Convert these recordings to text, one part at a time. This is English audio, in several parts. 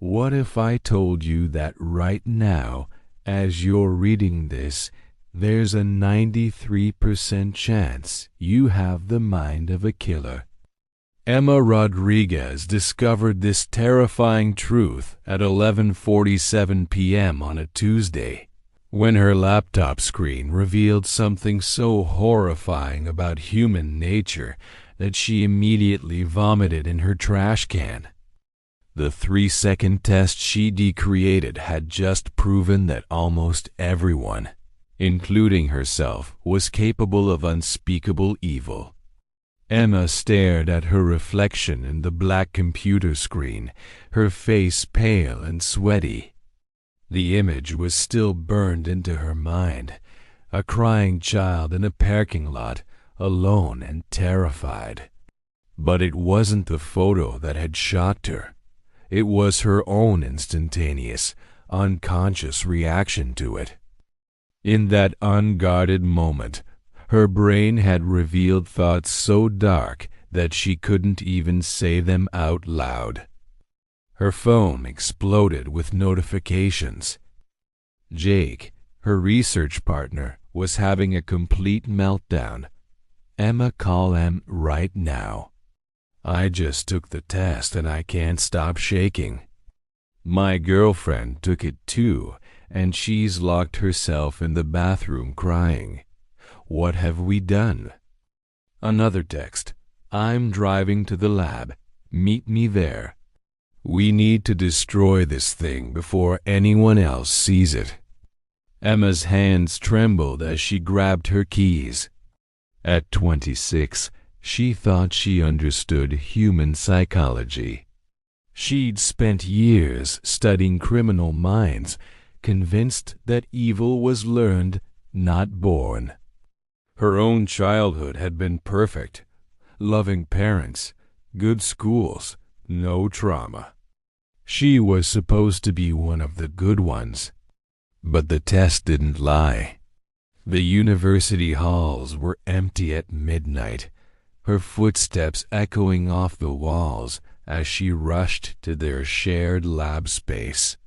What if I told you that right now, as you're reading this, there's a 93% chance you have the mind of a killer? Emma Rodriguez discovered this terrifying truth at 11:47 p.m. on a Tuesday, when her laptop screen revealed something so horrifying about human nature that she immediately vomited in her trash can. The 3-second test she created had just proven that almost everyone, including herself, was capable of unspeakable evil. Emma stared at her reflection in the black computer screen, her face pale and sweaty. The image was still burned into her mind, a crying child in a parking lot, alone and terrified. But it wasn't the photo that had shocked her. It was her own instantaneous, unconscious reaction to it. In that unguarded moment, her brain had revealed thoughts so dark that she couldn't even say them out loud. Her phone exploded with notifications. Jake, her research partner, was having a complete meltdown. Emma, call him right now. I just took the test and I can't stop shaking. My girlfriend took it too, and she's locked herself in the bathroom crying. What have we done? Another text. I'm driving to the lab. Meet me there. We need to destroy this thing before anyone else sees it. Emma's hands trembled as she grabbed her keys. At 26, she thought she understood human psychology. She'd spent years studying criminal minds, convinced that evil was learned, not born. Her own childhood had been perfect. Loving parents, good schools, no trauma. She was supposed to be one of the good ones. But the test didn't lie. The university halls were empty at midnight, her footsteps echoing off the walls as she rushed to their shared lab space.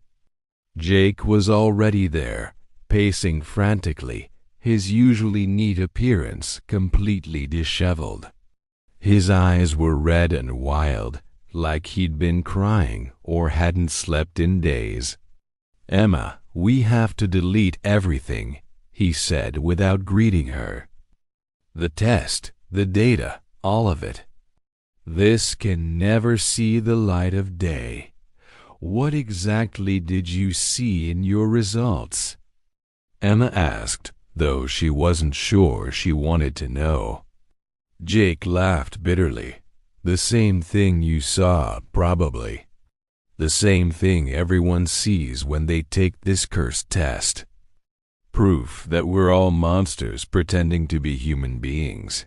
Jake was already there, pacing frantically, his usually neat appearance completely disheveled. His eyes were red and wild, like he'd been crying or hadn't slept in days. Emma, we have to delete everything, he said without greeting her. The test, the data, all of it. This can never see the light of day. What exactly did you see in your results? Emma asked, though she wasn't sure she wanted to know. Jake laughed bitterly. The same thing you saw, probably. The same thing everyone sees when they take this cursed test. Proof that we're all monsters pretending to be human beings.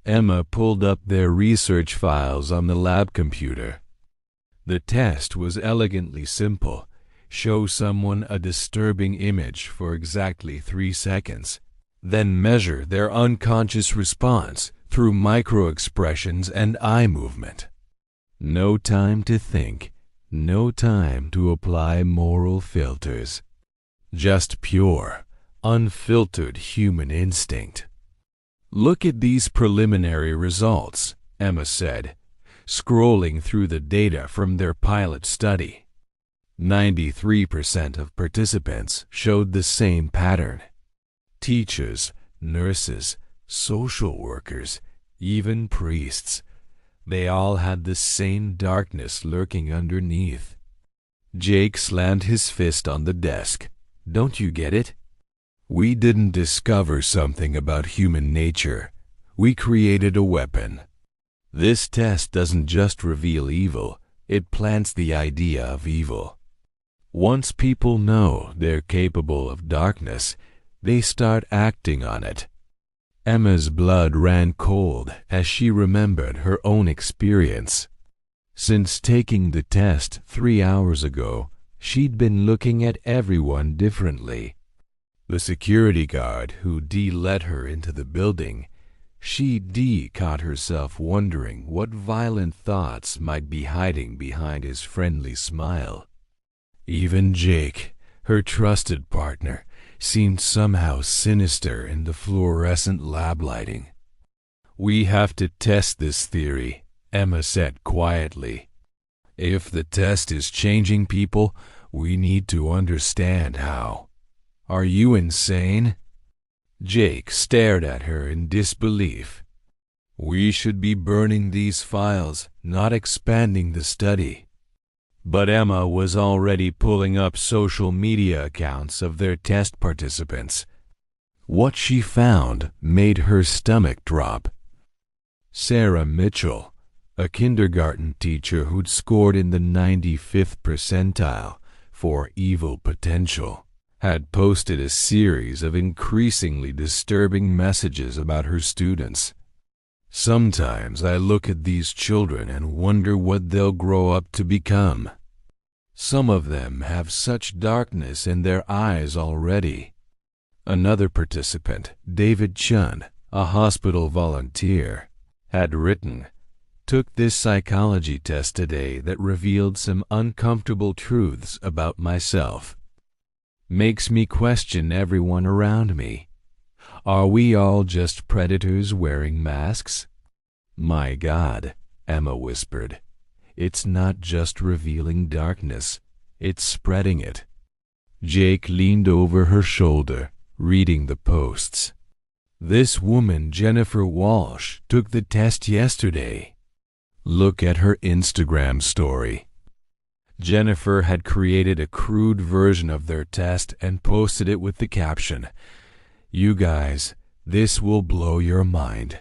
Emma pulled up their research files on the lab computer. The test was elegantly simple. Show someone a disturbing image for exactly 3 seconds, then measure their unconscious response through micro-expressions and eye movement. No time to think, no time to apply moral filters. Just pure, unfiltered human instinct. Look at these preliminary results, Emma said, scrolling through the data from their pilot study. 93% of participants showed the same pattern. Teachers, nurses, social workers, even priests. They all had the same darkness lurking underneath. Jake slammed his fist on the desk. Don't you get it? We didn't discover something about human nature. We created a weapon. This test doesn't just reveal evil, it plants the idea of evil. Once people know they're capable of darkness, they start acting on it. Emma's blood ran cold as she remembered her own experience. Since taking the test 3 hours ago, she'd been looking at everyone differently. The security guard who led her into the building, she caught herself wondering what violent thoughts might be hiding behind his friendly smile. Even Jake, her trusted partner, seemed somehow sinister in the fluorescent lab lighting. "We have to test this theory," Emma said quietly. "If the test is changing people, we need to understand how." "Are you insane?" Jake stared at her in disbelief. "We should be burning these files, not expanding the study." But Emma was already pulling up social media accounts of their test participants. What she found made her stomach drop. Sarah Mitchell, a kindergarten teacher who'd scored in the 95th percentile for evil potential, had posted a series of increasingly disturbing messages about her students. "Sometimes I look at these children and wonder what they'll grow up to become. Some of them have such darkness in their eyes already." Another participant, David Chun, a hospital volunteer, had written, "Took this psychology test today that revealed some uncomfortable truths about myself. Makes me question everyone around me. Are we all just predators wearing masks?" "My God," Emma whispered. "It's not just revealing darkness, it's spreading it." Jake leaned over her shoulder, reading the posts. "This woman, Jennifer Walsh, took the test yesterday. Look at her Instagram story." Jennifer had created a crude version of their test and posted it with the caption, "You guys, this will blow your mind.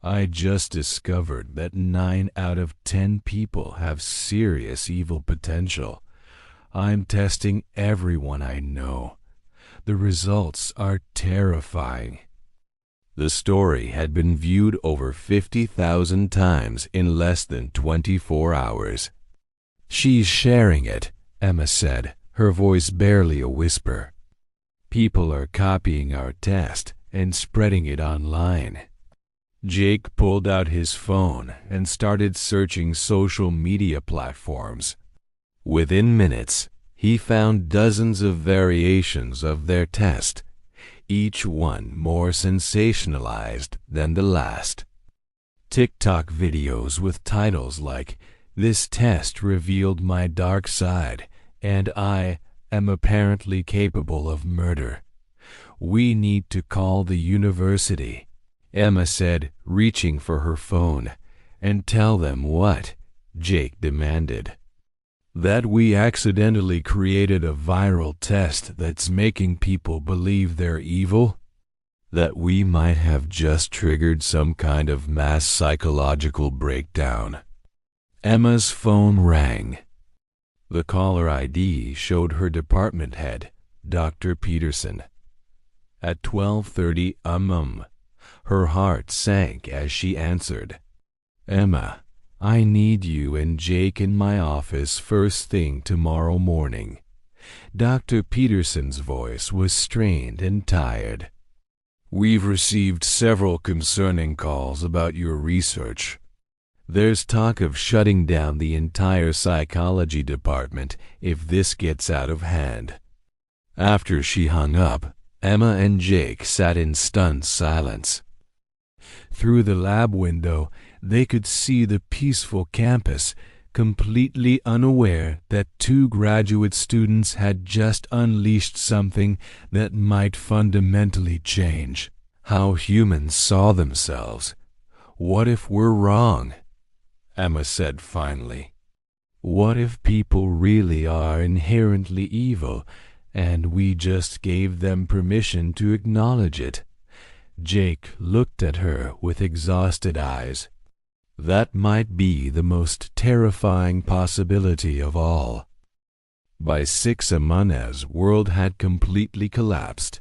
I just discovered that 9 out of 10 people have serious evil potential. I'm testing everyone I know. The results are terrifying." The story had been viewed over 50,000 times in less than 24 hours. "She's sharing it," Emma said, her voice barely a whisper. "People are copying our test and spreading it online." Jake pulled out his phone and started searching social media platforms. Within minutes, he found dozens of variations of their test, each one more sensationalized than the last. TikTok videos with titles like, "This test revealed my dark side, and I am apparently capable of murder. We need to call the university," Emma said, reaching for her phone. "And tell them what?" Jake demanded. "That we accidentally created a viral test that's making people believe they're evil? That we might have just triggered some kind of mass psychological breakdown." Emma's phone rang. The caller ID showed her department head, Dr. Peterson. At 12:30 her heart sank as she answered. "Emma, I need you and Jake in my office first thing tomorrow morning." Dr. Peterson's voice was strained and tired. "We've received several concerning calls about your research. There's talk of shutting down the entire psychology department if this gets out of hand." After she hung up, Emma and Jake sat in stunned silence. Through the lab window, they could see the peaceful campus, completely unaware that 2 graduate students had just unleashed something that might fundamentally change how humans saw themselves. "What if we're wrong?" Emma said finally. "What if people really are inherently evil, and we just gave them permission to acknowledge it?" Jake looked at her with exhausted eyes. "That might be the most terrifying possibility of all." By 6 Amanez's world had completely collapsed.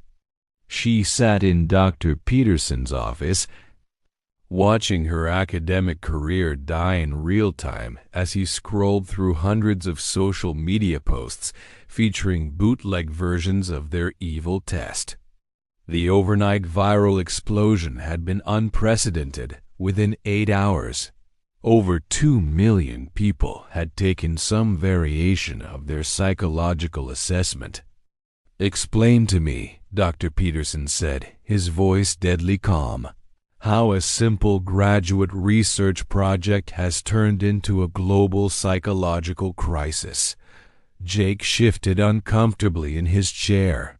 She sat in Dr. Peterson's office, watching her academic career die in real time as he scrolled through hundreds of social media posts featuring bootleg versions of their evil test. The overnight viral explosion had been unprecedented within 8 hours. Over 2 million people had taken some variation of their psychological assessment. "Explain to me," Dr. Peterson said, his voice deadly calm, "how a simple graduate research project has turned into a global psychological crisis." Jake shifted uncomfortably in his chair.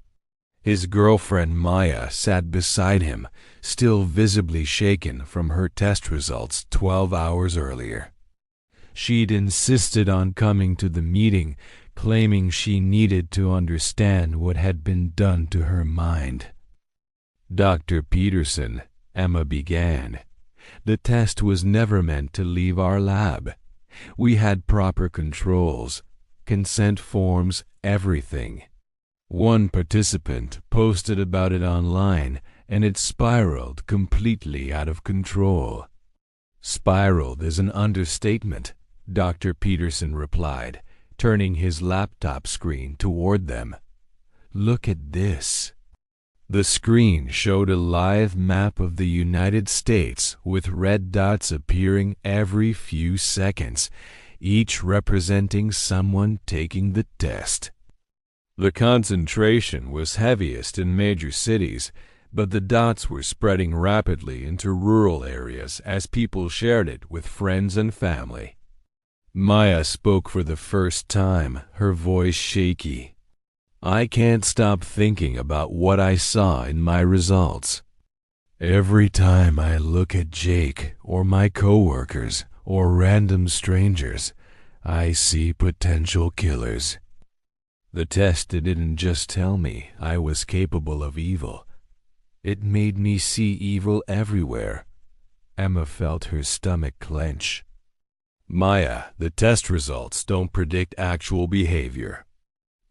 His girlfriend Maya sat beside him, still visibly shaken from her test results 12 hours earlier. She'd insisted on coming to the meeting, claiming she needed to understand what had been done to her mind. "Dr. Peterson," Emma began, "the test was never meant to leave our lab. We had proper controls, consent forms, everything. One participant posted about it online, and it spiraled completely out of control." "Spiraled is an understatement," Dr. Peterson replied, turning his laptop screen toward them. "Look at this." The screen showed a live map of the United States with red dots appearing every few seconds, each representing someone taking the test. The concentration was heaviest in major cities, but the dots were spreading rapidly into rural areas as people shared it with friends and family. Maya spoke for the first time, her voice shaky. "I can't stop thinking about what I saw in my results. Every time I look at Jake or my coworkers or random strangers, I see potential killers. The test didn't just tell me I was capable of evil. It made me see evil everywhere." Emma felt her stomach clench. "Maya, the test results don't predict actual behavior.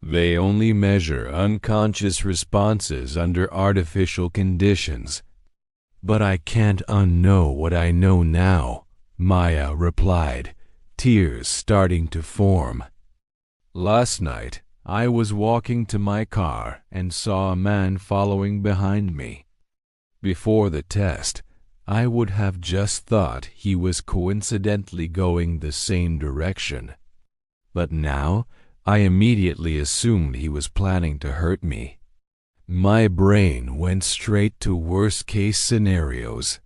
They only measure unconscious responses under artificial conditions." "But I can't unknow what I know now," Maya replied, tears starting to form. "Last night, I was walking to my car and saw a man following behind me. Before the test, I would have just thought he was coincidentally going the same direction. But now, I immediately assumed he was planning to hurt me. My brain went straight to worst-case scenarios."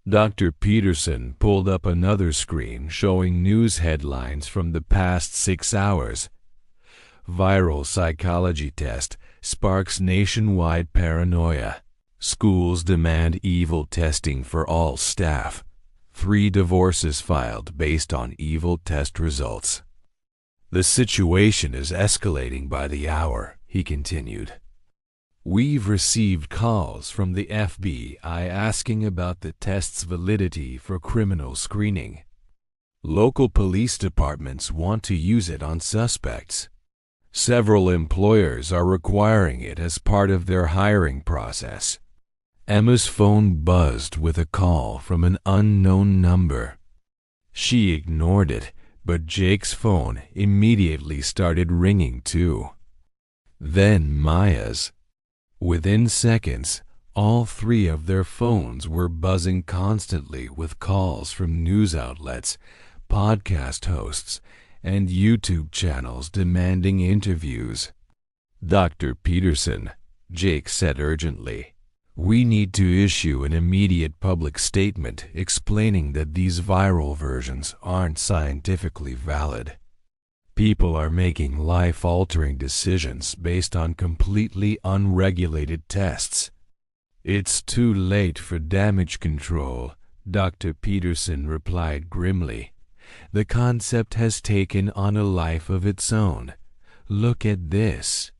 Dr. Peterson pulled up another screen showing news headlines from the past 6 hours. "Viral psychology test sparks nationwide paranoia. Schools demand evil testing for all staff. 3 divorces filed based on evil test results." "The situation is escalating by the hour," he continued. "We've received calls from the FBI asking about the test's validity for criminal screening. Local police departments want to use it on suspects. Several employers are requiring it as part of their hiring process." Emma's phone buzzed with a call from an unknown number. She ignored it, but Jake's phone immediately started ringing too. Then Maya's. Within seconds, all 3 of their phones were buzzing constantly with calls from news outlets, podcast hosts, and YouTube channels demanding interviews. "Dr. Peterson," Jake said urgently, "we need to issue an immediate public statement explaining that these viral versions aren't scientifically valid. People are making life-altering decisions based on completely unregulated tests." "It's too late for damage control," Dr. Peterson replied grimly. "The concept has taken on a life of its own. Look at this."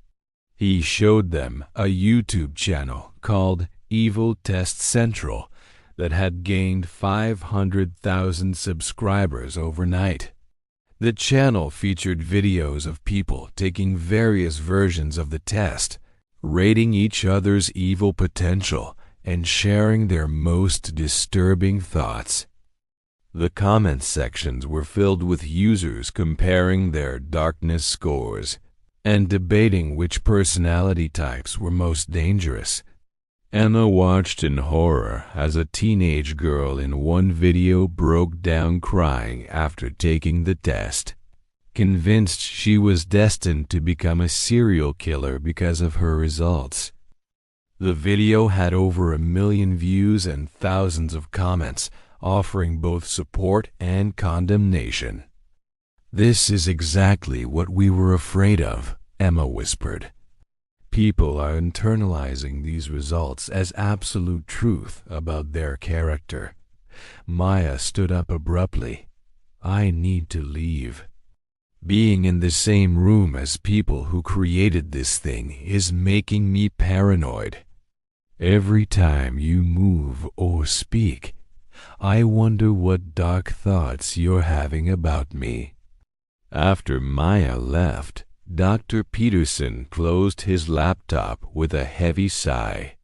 He showed them a YouTube channel called Evil Test Central that had gained 500,000 subscribers overnight. The channel featured videos of people taking various versions of the test, rating each other's evil potential, and sharing their most disturbing thoughts. The comment sections were filled with users comparing their darkness scores and debating which personality types were most dangerous. Emma watched in horror as a teenage girl in one video broke down crying after taking the test, convinced she was destined to become a serial killer because of her results. The video had over 1 million views and thousands of comments, offering both support and condemnation. "This is exactly what we were afraid of," Emma whispered. "People are internalizing these results as absolute truth about their character." Maya stood up abruptly. "I need to leave. Being in the same room as people who created this thing is making me paranoid. Every time you move or speak, I wonder what dark thoughts you're having about me." After Maya left, Dr. Peterson closed his laptop with a heavy sigh.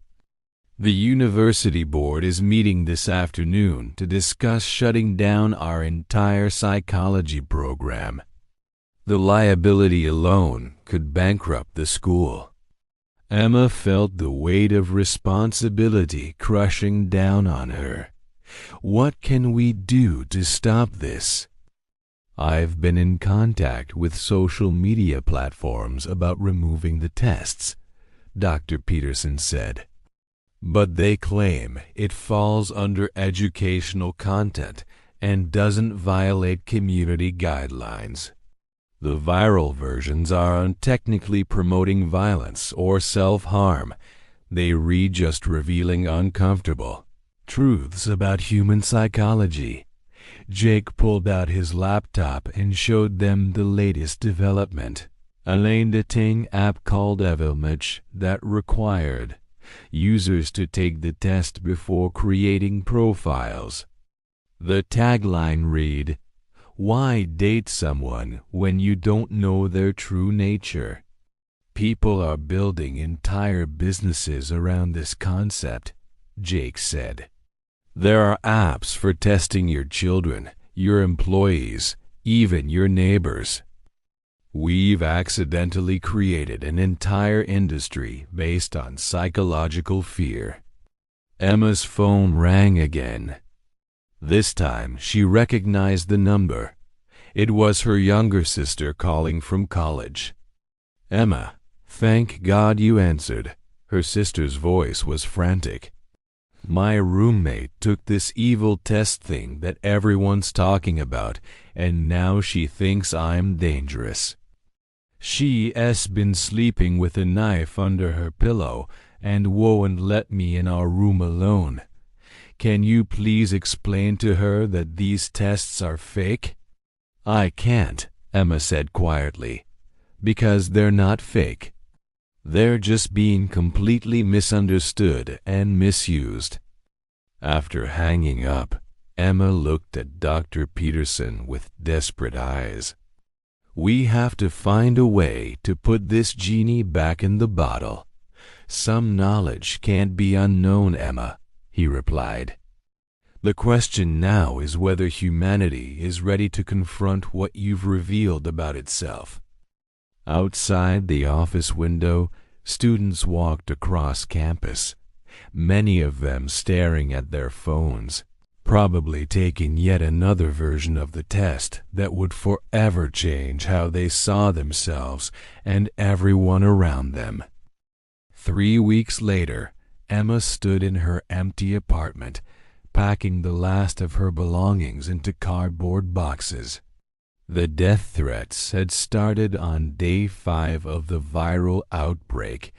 "The university board is meeting this afternoon to discuss shutting down our entire psychology program. The liability alone could bankrupt the school." Emma felt the weight of responsibility crushing down on her. "What can we do to stop this?" "I've been in contact with social media platforms about removing the tests," Dr. Peterson said. "But they claim it falls under educational content and doesn't violate community guidelines. The viral versions aren't technically promoting violence or self-harm. They read just revealing uncomfortable truths about human psychology." Jake pulled out his laptop and showed them the latest development, a dating app called Evermatch that required users to take the test before creating profiles. The tagline read, "Why date someone when you don't know their true nature?" "People are building entire businesses around this concept," Jake said. "There are apps for testing your children, your employees, even your neighbors. We've accidentally created an entire industry based on psychological fear." Emma's phone rang again. This time she recognized the number. It was her younger sister calling from college. "Emma, thank God you answered." Her sister's voice was frantic. "My roommate took this evil test thing that everyone's talking about, and now she thinks I'm dangerous. She's been sleeping with a knife under her pillow and won't let me in our room alone. Can you please explain to her that these tests are fake?" "I can't," Emma said quietly, "because they're not fake. They're just being completely misunderstood and misused." After hanging up, Emma looked at Dr. Peterson with desperate eyes. "We have to find a way to put this genie back in the bottle. Some knowledge can't be unknown, Emma," he replied. "The question now is whether humanity is ready to confront what you've revealed about itself." Outside the office window, students walked across campus, many of them staring at their phones, probably taking yet another version of the test that would forever change how they saw themselves and everyone around them. 3 weeks later, Emma stood in her empty apartment, packing the last of her belongings into cardboard boxes. The death threats had started on day 5 of the viral outbreak,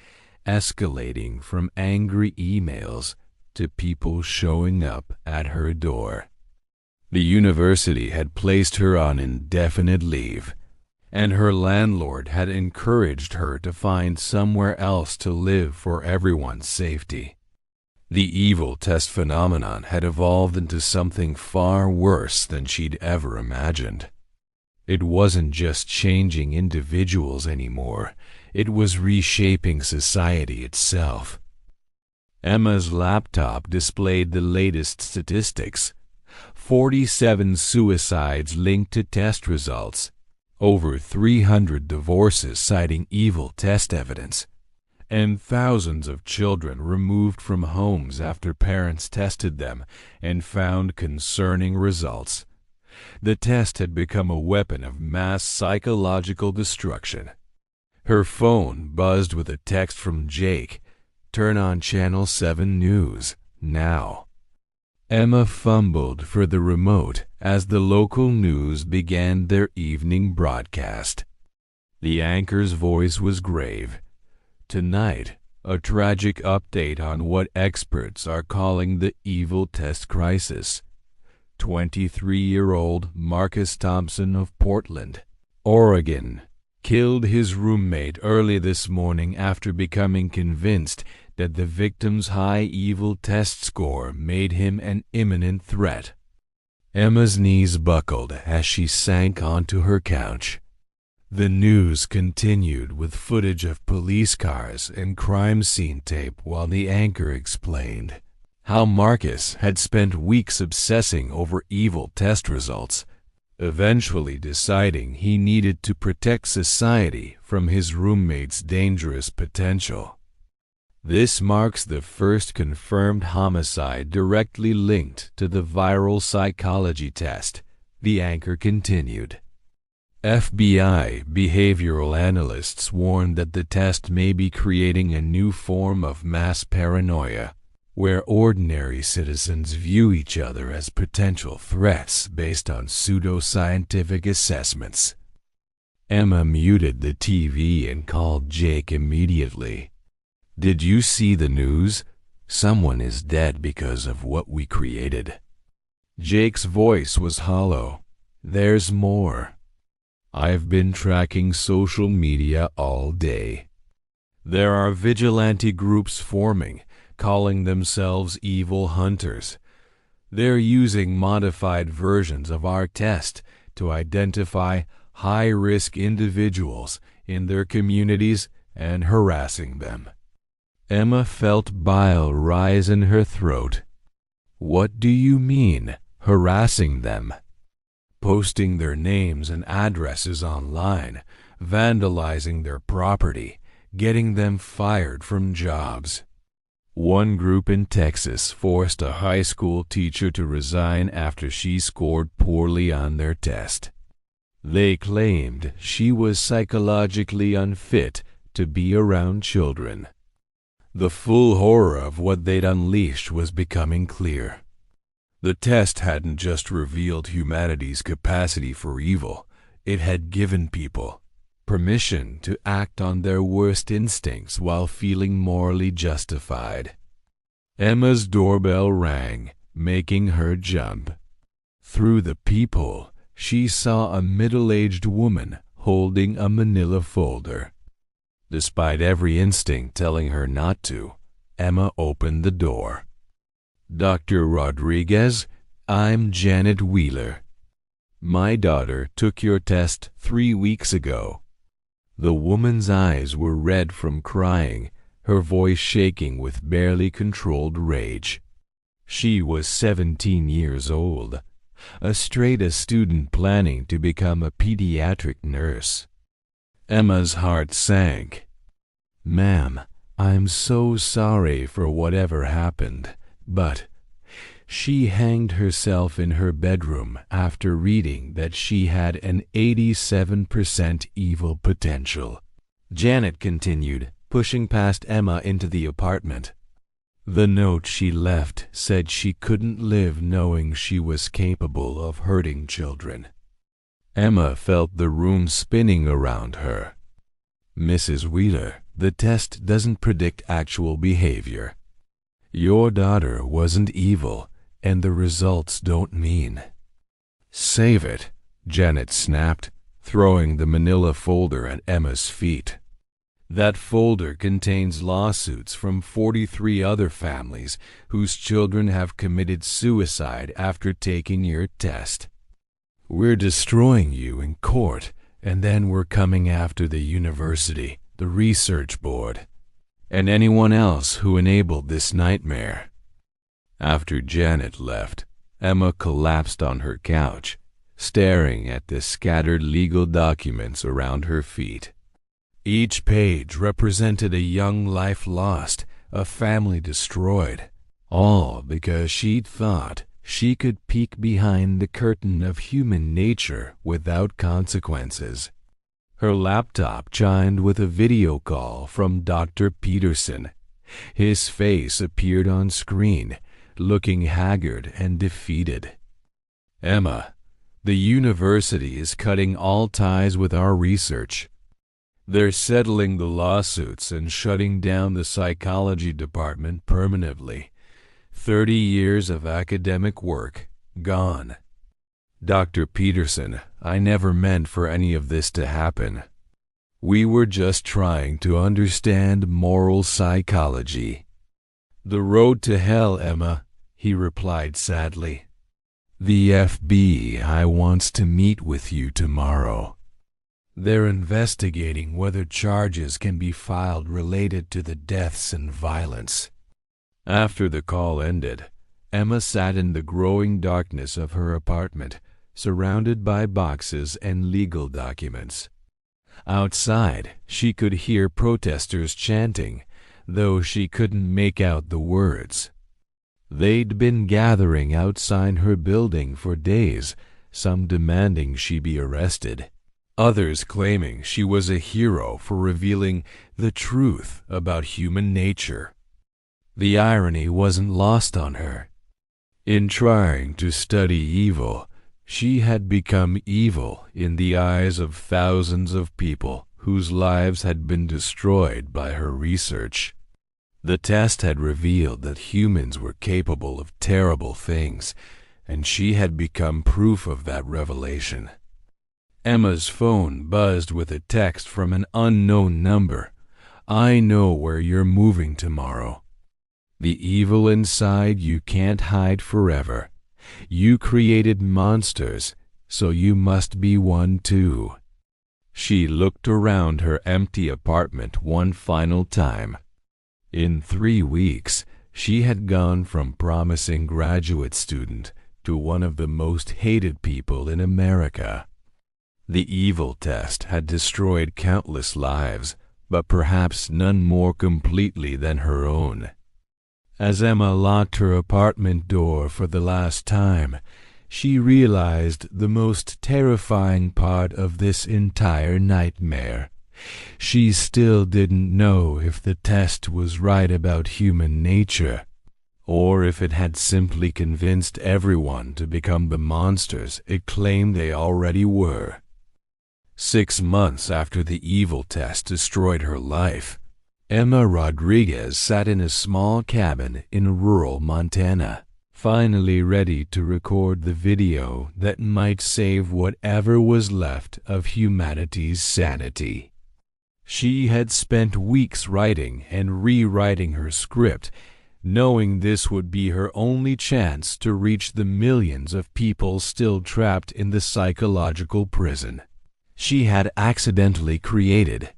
escalating from angry emails to people showing up at her door. The university had placed her on indefinite leave, and her landlord had encouraged her to find somewhere else to live for everyone's safety. The evil test phenomenon had evolved into something far worse than she'd ever imagined. It wasn't just changing individuals anymore, it was reshaping society itself. Emma's laptop displayed the latest statistics. 47 suicides linked to test results, over 300 divorces citing evil test evidence, and thousands of children removed from homes after parents tested them and found concerning results. The test had become a weapon of mass psychological destruction. Her phone buzzed with a text from Jake. "Turn on Channel 7 News, now." Emma fumbled for the remote as the local news began their evening broadcast. The anchor's voice was grave. "Tonight, a tragic update on what experts are calling the evil test crisis. 23-year-old Marcus Thompson of Portland, Oregon, killed his roommate early this morning after becoming convinced that the victim's high evil test score made him an imminent threat." Emma's knees buckled as she sank onto her couch. The news continued with footage of police cars and crime scene tape while the anchor explained how Marcus had spent weeks obsessing over evil test results, eventually deciding he needed to protect society from his roommate's dangerous potential. This marks the first confirmed homicide directly linked to the viral psychology test, the anchor continued. FBI behavioral analysts warned that the test may be creating a new form of mass paranoia, where ordinary citizens view each other as potential threats based on pseudoscientific assessments. Emma muted the TV and called Jake immediately. "Did you see the news? Someone is dead because of what we created." Jake's voice was hollow. "There's more. I've been tracking social media all day. There are vigilante groups forming, calling themselves evil hunters. They're using modified versions of our test to identify high-risk individuals in their communities and harassing them." Emma felt bile rise in her throat. "What do you mean, harassing them?" "Posting their names and addresses online, vandalizing their property, getting them fired from jobs. One group in Texas forced a high school teacher to resign after she scored poorly on their test. They claimed she was psychologically unfit to be around children." The full horror of what they'd unleashed was becoming clear. The test hadn't just revealed humanity's capacity for evil, it had given people permission to act on their worst instincts while feeling morally justified. Emma's doorbell rang, making her jump. Through the peephole, she saw a middle-aged woman holding a manila folder. Despite every instinct telling her not to, Emma opened the door. "Dr. Rodriguez, I'm Janet Wheeler. My daughter took your test 3 weeks ago." The woman's eyes were red from crying, her voice shaking with barely controlled rage. She was 17 years old, a straight-A student planning to become a pediatric nurse. Emma's heart sank. "Ma'am, I'm so sorry for whatever happened, but..." She hanged herself in her bedroom after reading that she had an 87% evil potential. Janet continued, pushing past Emma into the apartment. The note she left said she couldn't live knowing she was capable of hurting children. Emma felt the room spinning around her. "Mrs. Wheeler, the test doesn't predict actual behavior. Your daughter wasn't evil, and the results don't mean." "Save it," Janet snapped, throwing the manila folder at Emma's feet. "That folder contains lawsuits from 43 other families whose children have committed suicide after taking your test. We're destroying you in court, and then we're coming after the university, the research board, and anyone else who enabled this nightmare." After Janet left, Emma collapsed on her couch, staring at the scattered legal documents around her feet. Each page represented a young life lost, a family destroyed, all because she'd thought she could peek behind the curtain of human nature without consequences. Her laptop chimed with a video call from Dr. Peterson. His face appeared on screen, looking haggard and defeated. "Emma, the university is cutting all ties with our research. They're settling the lawsuits and shutting down the psychology department permanently. 30 years of academic work gone." "Dr. Peterson, I never meant for any of this to happen. We were just trying to understand moral psychology." "The road to hell, Emma," he replied sadly. "The FBI wants to meet with you tomorrow. They're investigating whether charges can be filed related to the deaths and violence." After the call ended, Emma sat in the growing darkness of her apartment, surrounded by boxes and legal documents. Outside, she could hear protesters chanting, though she couldn't make out the words. They'd been gathering outside her building for days, some demanding she be arrested, others claiming she was a hero for revealing the truth about human nature. The irony wasn't lost on her. In trying to study evil, she had become evil in the eyes of thousands of people whose lives had been destroyed by her research. The test had revealed that humans were capable of terrible things, and she had become proof of that revelation. Emma's phone buzzed with a text from an unknown number. "I know where you're moving tomorrow. The evil inside you can't hide forever. You created monsters, so you must be one too." She looked around her empty apartment one final time. In 3 weeks, she had gone from promising graduate student to one of the most hated people in America. The evil test had destroyed countless lives, but perhaps none more completely than her own. As Emma locked her apartment door for the last time, she realized the most terrifying part of this entire nightmare. She still didn't know if the test was right about human nature, or if it had simply convinced everyone to become the monsters it claimed they already were. 6 months after the evil test destroyed her life, Emma Rodriguez sat in a small cabin in rural Montana, finally ready to record the video that might save whatever was left of humanity's sanity. She had spent weeks writing and rewriting her script, knowing this would be her only chance to reach the millions of people still trapped in the psychological prison she had accidentally created.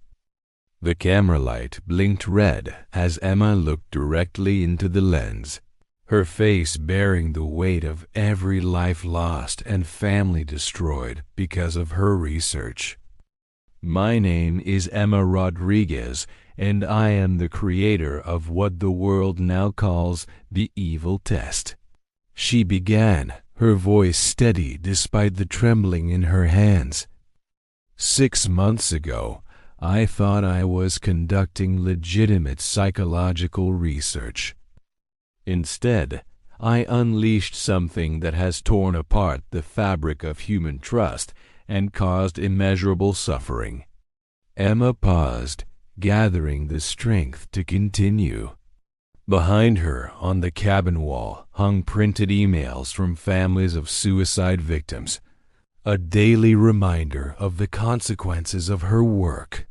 The camera light blinked red as Emma looked directly into the lens, her face bearing the weight of every life lost and family destroyed because of her research. "My name is Emma Rodriguez, and I am the creator of what the world now calls the evil test," she began, her voice steady despite the trembling in her hands. "6 months ago, I thought I was conducting legitimate psychological research. Instead, I unleashed something that has torn apart the fabric of human trust and caused immeasurable suffering." Emma paused, gathering the strength to continue. Behind her, on the cabin wall, hung printed emails from families of suicide victims, a daily reminder of the consequences of her work.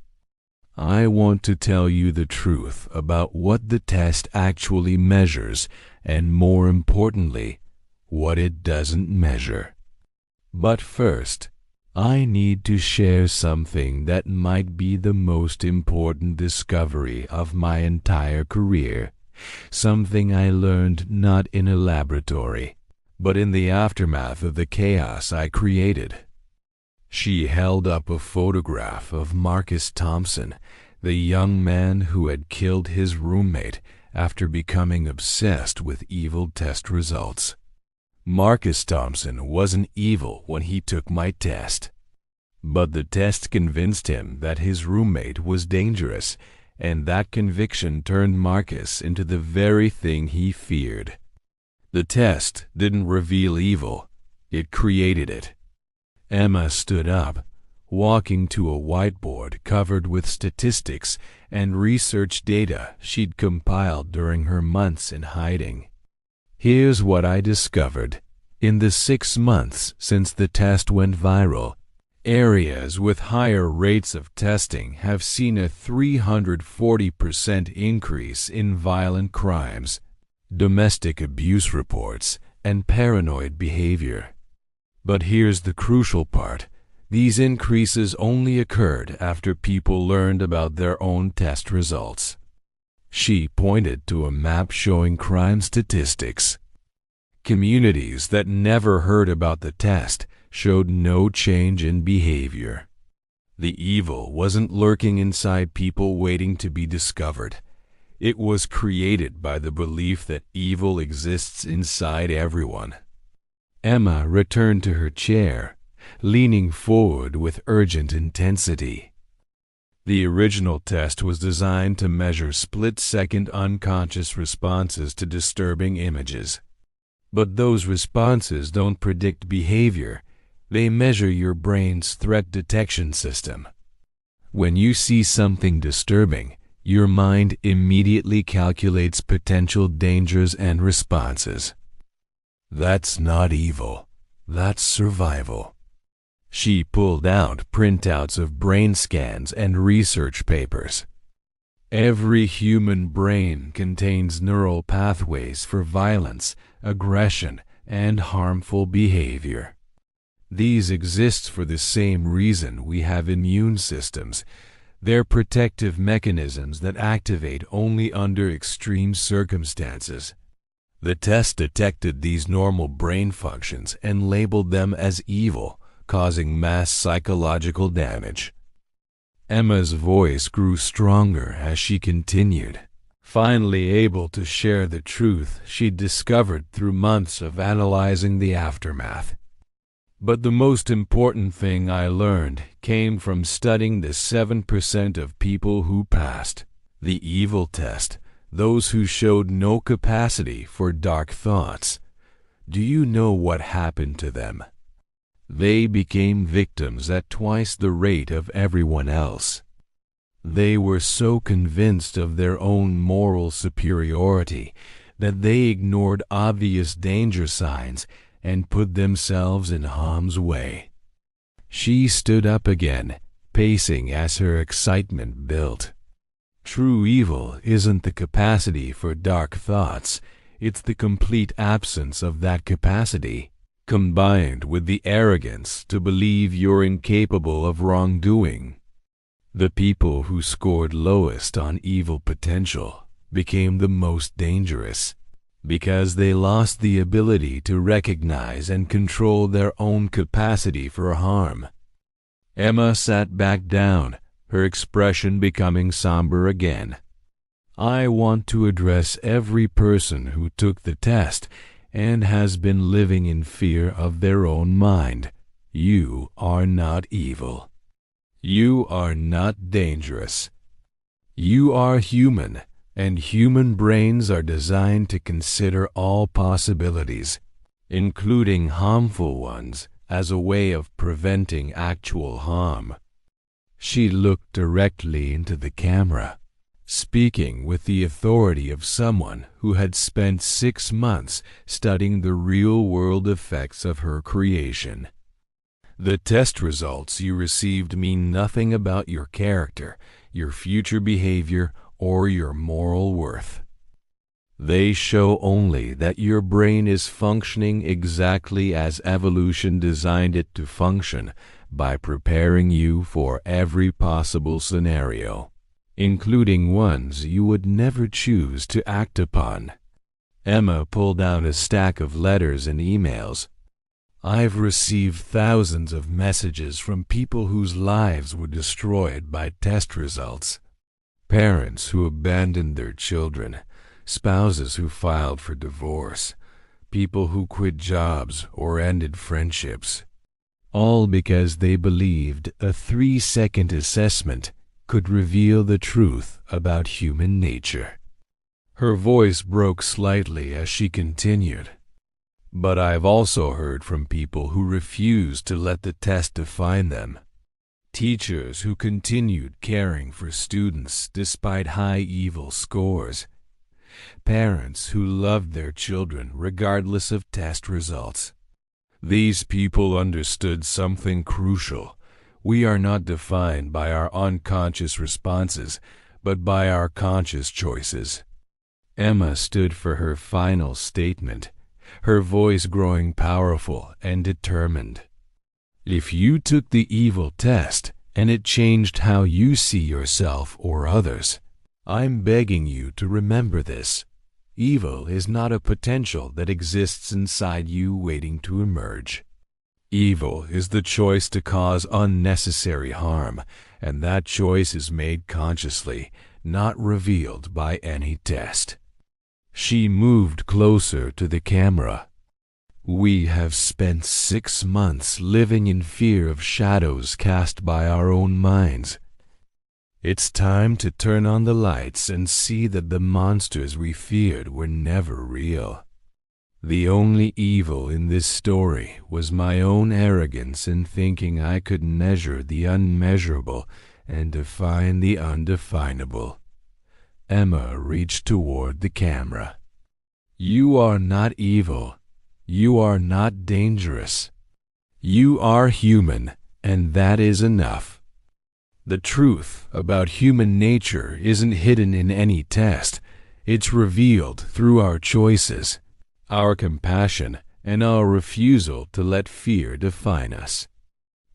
"I want to tell you the truth about what the test actually measures, and more importantly, what it doesn't measure. But first, I need to share something that might be the most important discovery of my entire career, something I learned not in a laboratory, but in the aftermath of the chaos I created. She held up a photograph of Marcus Thompson, the young man who had killed his roommate after becoming obsessed with evil test results. Marcus Thompson wasn't evil when he took my test, but the test convinced him that his roommate was dangerous, and that conviction turned Marcus into the very thing he feared. The test didn't reveal evil, it created it. Emma stood up, walking to a whiteboard covered with statistics and research data she'd compiled during her months in hiding. Here's what I discovered. In the 6 months since the test went viral, areas with higher rates of testing have seen a 340% increase in violent crimes, domestic abuse reports, and paranoid behavior. But here's the crucial part. These increases only occurred after people learned about their own test results. She pointed to a map showing crime statistics. Communities that never heard about the test showed no change in behavior. The evil wasn't lurking inside people waiting to be discovered. It was created by the belief that evil exists inside everyone. Emma returned to her chair, leaning forward with urgent intensity. The original test was designed to measure split-second unconscious responses to disturbing images. But those responses don't predict behavior. They measure your brain's threat detection system. When you see something disturbing, your mind immediately calculates potential dangers and responses. That's not evil. That's survival. She pulled out printouts of brain scans and research papers. Every human brain contains neural pathways for violence, aggression, and harmful behavior. These exist for the same reason we have immune systems. They're protective mechanisms that activate only under extreme circumstances. The test detected these normal brain functions and labeled them as evil, causing mass psychological damage. Emma's voice grew stronger as she continued, finally able to share the truth she'd discovered through months of analyzing the aftermath. But the most important thing I learned came from studying the 7% of people who passed the evil test, those who showed no capacity for dark thoughts. Do you know what happened to them? They became victims at twice the rate of everyone else. They were so convinced of their own moral superiority that they ignored obvious danger signs and put themselves in harm's way. She stood up again, pacing as her excitement built. True evil isn't the capacity for dark thoughts, it's the complete absence of that capacity, combined with the arrogance to believe you're incapable of wrongdoing. The people who scored lowest on evil potential became the most dangerous, because they lost the ability to recognize and control their own capacity for harm. Emma sat back down, her expression becoming somber again. I want to address every person who took the test and has been living in fear of their own mind. You are not evil. You are not dangerous. You are human, and human brains are designed to consider all possibilities, including harmful ones, as a way of preventing actual harm. She looked directly into the camera, speaking with the authority of someone who had spent 6 months studying the real-world effects of her creation. The test results you received mean nothing about your character, your future behavior, or your moral worth. They show only that your brain is functioning exactly as evolution designed it to function by preparing you for every possible scenario, including ones you would never choose to act upon. Emma pulled out a stack of letters and emails. I've received thousands of messages from people whose lives were destroyed by test results. Parents who abandoned their children, spouses who filed for divorce, people who quit jobs or ended friendships, all because they believed a 3-second assessment could reveal the truth about human nature. Her voice broke slightly as she continued. But I've also heard from people who refused to let the test define them. Teachers who continued caring for students despite high evil scores. Parents who loved their children regardless of test results. These people understood something crucial. We are not defined by our unconscious responses, but by our conscious choices. Emma stood for her final statement, her voice growing powerful and determined. If you took the evil test and it changed how you see yourself or others, I'm begging you to remember this. Evil is not a potential that exists inside you waiting to emerge. Evil is the choice to cause unnecessary harm, and that choice is made consciously, not revealed by any test. She moved closer to the camera. We have spent 6 months living in fear of shadows cast by our own minds. It's time to turn on the lights and see that the monsters we feared were never real. The only evil in this story was my own arrogance in thinking I could measure the unmeasurable and define the undefinable. Emma reached toward the camera. You are not evil. You are not dangerous. You are human, and that is enough. The truth about human nature isn't hidden in any test. It's revealed through our choices, our compassion, and our refusal to let fear define us.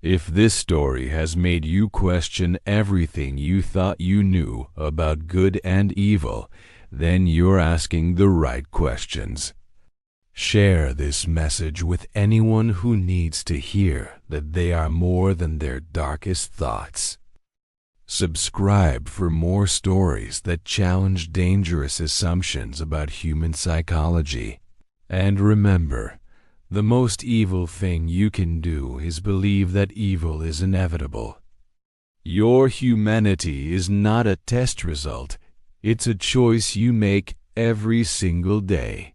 If this story has made you question everything you thought you knew about good and evil, then you're asking the right questions. Share this message with anyone who needs to hear that they are more than their darkest thoughts. Subscribe for more stories that challenge dangerous assumptions about human psychology. And remember, the most evil thing you can do is believe that evil is inevitable. Your humanity is not a test result. It's a choice you make every single day.